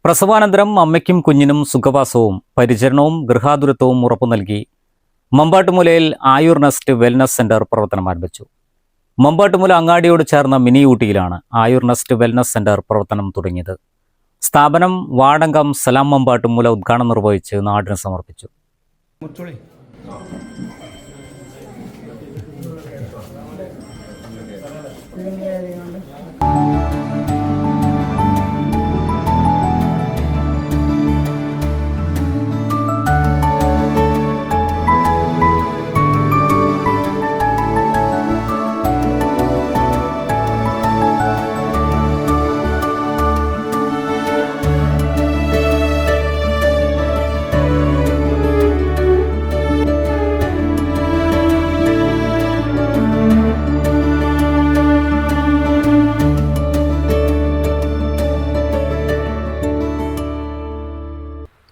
പ്രസവാനന്തരം അമ്മയ്ക്കും കുഞ്ഞിനും സുഖവാസവും പരിചരണവും ഗൃഹാതുരത്വവും ഉറപ്പു നൽകി മമ്പാട്ടുമുലയിൽ ആയുർ നെസ്റ്റ് വെൽനസ് സെന്റർ പ്രവർത്തനം ആരംഭിച്ചു. മമ്പാട്ടുമുല അങ്ങാടിയോട് ചേർന്ന മിനി ഊട്ടിയിലാണ് ആയുർ നെസ്റ്റ് വെൽനസ് സെന്റർ പ്രവർത്തനം തുടങ്ങിയത്. സ്ഥാപനം വാർഡംഗം സലാം മമ്പാട്ടുമുല ഉദ്ഘാടനം നിർവഹിച്ച് നാടിന് സമർപ്പിച്ചു.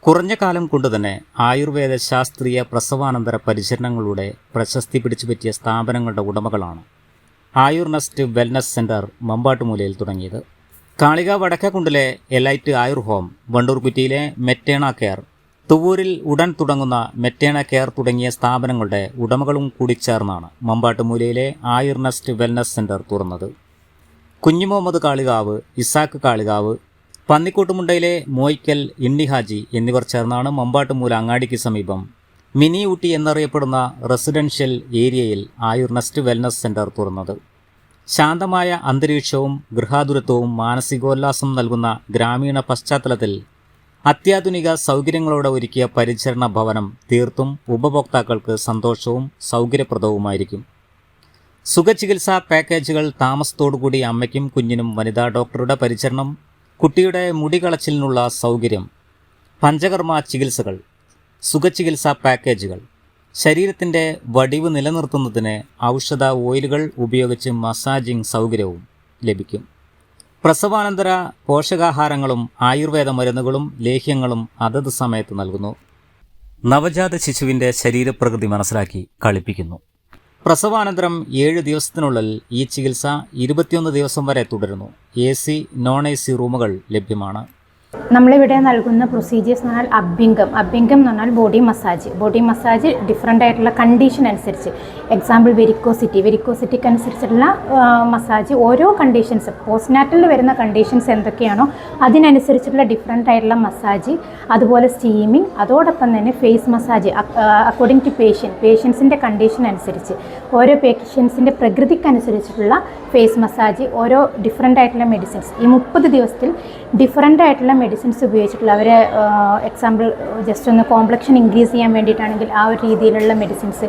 കുറഞ്ഞ കാലം കൊണ്ടുതന്നെ ആയുർവേദ ശാസ്ത്രീയ പ്രസവാനന്തര പരിചരണങ്ങളുടെ പ്രശസ്തി പിടിച്ചുപറ്റിയ സ്ഥാപനങ്ങളുടെ ഉടമകളാണ് ആയുർ നെസ്റ്റ് വെൽനസ് സെന്റർ മമ്പാട്ടുമുലയിൽ തുടങ്ങിയത്. കാളിക വടക്കേക്കുണ്ടിലെ എലൈറ്റ് ആയുർ ഹോം, വണ്ടൂർകുറ്റിയിലെ മെറ്റേണ കെയർ, തുവൂരിൽ ഉടൻ തുടങ്ങുന്ന മെറ്റേണ കെയർ തുടങ്ങിയ സ്ഥാപനങ്ങളുടെ ഉടമകളും കൂടി ചേർന്നാണ് മമ്പാട്ടുമുലയിലെ ആയുർ നെസ്റ്റ് വെൽനസ് സെന്റർ തുറന്നത്. കുഞ്ഞു മുഹമ്മദ് കാളികാവ്, ഇസാക്ക് കാളികാവ്, പന്നിക്കോട്ടുമുണ്ടയിലെ മോയ്ക്കൽ, ഇണ്ണിഹാജി എന്നിവർ ചേർന്നാണ് മമ്പാട്ടുമുല അങ്ങാടിക്ക് സമീപം മിനി ഊട്ടി എന്നറിയപ്പെടുന്ന റെസിഡൻഷ്യൽ ഏരിയയിൽ ആയുർ നെസ്റ്റ് വെൽനസ് സെന്റർ തുറന്നത്. ശാന്തമായ അന്തരീക്ഷവും ഗൃഹാതുരത്വവും മാനസികോല്ലാസം നൽകുന്ന ഗ്രാമീണ പശ്ചാത്തലത്തിൽ അത്യാധുനിക സൗകര്യങ്ങളോടെ ഒരുക്കിയ പരിചരണ ഭവനം തീർത്തും ഉപഭോക്താക്കൾക്ക് സന്തോഷവും സൗകര്യപ്രദവുമായിരിക്കും. സുഖചികിത്സാ പാക്കേജുകൾ, താമസത്തോടുകൂടി അമ്മയ്ക്കും കുഞ്ഞിനും വനിതാ ഡോക്ടറുടെ പരിചരണം, കുട്ടിയുടെ മുടികളച്ചിലിനുള്ള സൗകര്യം, പഞ്ചകർമ്മ ചികിത്സകൾ, സുഖചികിത്സാ പാക്കേജുകൾ, ശരീരത്തിൻ്റെ വടിവ് നിലനിർത്തുന്നതിന് ഔഷധ ഓയിലുകൾ ഉപയോഗിച്ച് മസാജിംഗ് സൗകര്യവും ലഭിക്കും. പ്രസവാനന്തര പോഷകാഹാരങ്ങളും ആയുർവേദ മരുന്നുകളും ലേഹ്യങ്ങളും അതത് സമയത്ത് നൽകുന്നു. നവജാത ശിശുവിൻ്റെ ശരീരപ്രകൃതി മനസ്സിലാക്കി കളിപ്പിക്കുന്നു. പ്രസവാനന്തരം 7 ദിവസത്തിനുള്ളിൽ ഈ ചികിത്സ 21 ദിവസം വരെ തുടരുന്നു. AC, non-AC റൂമുകൾ ലഭ്യമാണ്. നമ്മളിവിടെ നൽകുന്ന പ്രൊസീജിയേഴ്സ് എന്ന് പറഞ്ഞാൽ അഭ്യംഗം എന്ന് പറഞ്ഞാൽ ബോഡി മസാജ് ഡിഫറെൻ്റ് ആയിട്ടുള്ള കണ്ടീഷൻ അനുസരിച്ച്, എക്സാമ്പിൾ വെരിക്കോസിറ്റിക്ക് അനുസരിച്ചിട്ടുള്ള മസാജ്, ഓരോ കണ്ടീഷൻസ് പോസ്റ്റ്നാറ്റലിൽ വരുന്ന കണ്ടീഷൻസ് എന്തൊക്കെയാണോ അതിനനുസരിച്ചിട്ടുള്ള ഡിഫറെൻ്റ് ആയിട്ടുള്ള മസാജ്, അതുപോലെ സ്റ്റീമിങ്, അതോടൊപ്പം തന്നെ ഫേസ് മസാജ് അക്കോർഡിംഗ് ടു പേഷ്യൻസിൻ്റെ കണ്ടീഷൻ അനുസരിച്ച്, ഓരോ പേഷ്യൻസിൻ്റെ പ്രകൃതിക്കനുസരിച്ചിട്ടുള്ള ഫേസ് മസാജ്, ഓരോ ഡിഫറെൻ്റ് ആയിട്ടുള്ള മെഡിസിൻസ്, ഈ 30 ദിവസത്തിൽ ഡിഫറെൻ്റ് ആയിട്ടുള്ള മെഡിസിൻസ് ഉപയോഗിച്ചിട്ടുള്ള അവരെ എക്സാമ്പിൾ ജസ്റ്റ് ഒന്ന് കോംപ്ലക്ഷൻ ഇൻക്രീസ് ചെയ്യാൻ വേണ്ടിയിട്ടാണെങ്കിൽ ആ ഒരു രീതിയിലുള്ള മെഡിസിൻസ്,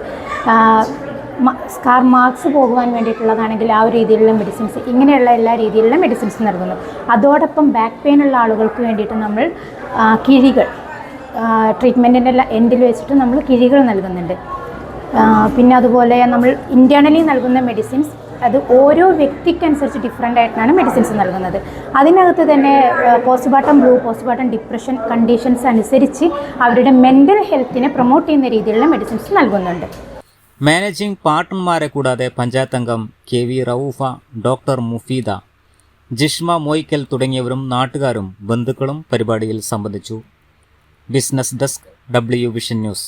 സ്കാർ മാർക്സ് പോകുവാൻ വേണ്ടിയിട്ടുള്ളതാണെങ്കിൽ ആ ഒരു രീതിയിലുള്ള മെഡിസിൻസ്, ഇങ്ങനെയുള്ള എല്ലാ രീതിയിലുള്ള മെഡിസിൻസ് നൽകുന്നു. അതോടൊപ്പം ബാക്ക് പെയിൻ ഉള്ള ആളുകൾക്ക് വേണ്ടിയിട്ട് നമ്മൾ കിഴികൾ, ട്രീറ്റ്മെൻറ്റിൻ്റെ എൻഡിൽ വെച്ചിട്ട് നമ്മൾ കിഴികൾ നൽകുന്നുണ്ട്. പിന്നെ അതുപോലെ നമ്മൾ ഇൻറ്റേർണലി നൽകുന്ന മെഡിസിൻസ് അത് ഓരോ വ്യക്തിക്കനുസരിച്ച് ഡിഫറെൻ്റ് ആയിട്ടാണ് മെഡിസിൻസ് നൽകുന്നത്. അതിനകത്ത് തന്നെ postmortem blue, postmortem depression conditions അനുസരിച്ച് അവരുടെ മെൻ്റൽ ഹെൽത്തിനെ പ്രൊമോട്ട് ചെയ്യുന്ന രീതിയിലുള്ള മെഡിസിൻസ് നൽകുന്നുണ്ട്. മാനേജിംഗ് പാർട്ണർമാരെ കൂടാതെ പഞ്ചായത്ത് അംഗം KV റൌഫ, ഡോക്ടർ മുഫീദ, ജിഷ്മ മോയ്ക്കൽ തുടങ്ങിയവരും നാട്ടുകാരും ബന്ധുക്കളും പരിപാടിയിൽ സംബന്ധിച്ചു. Business desk, W vision news.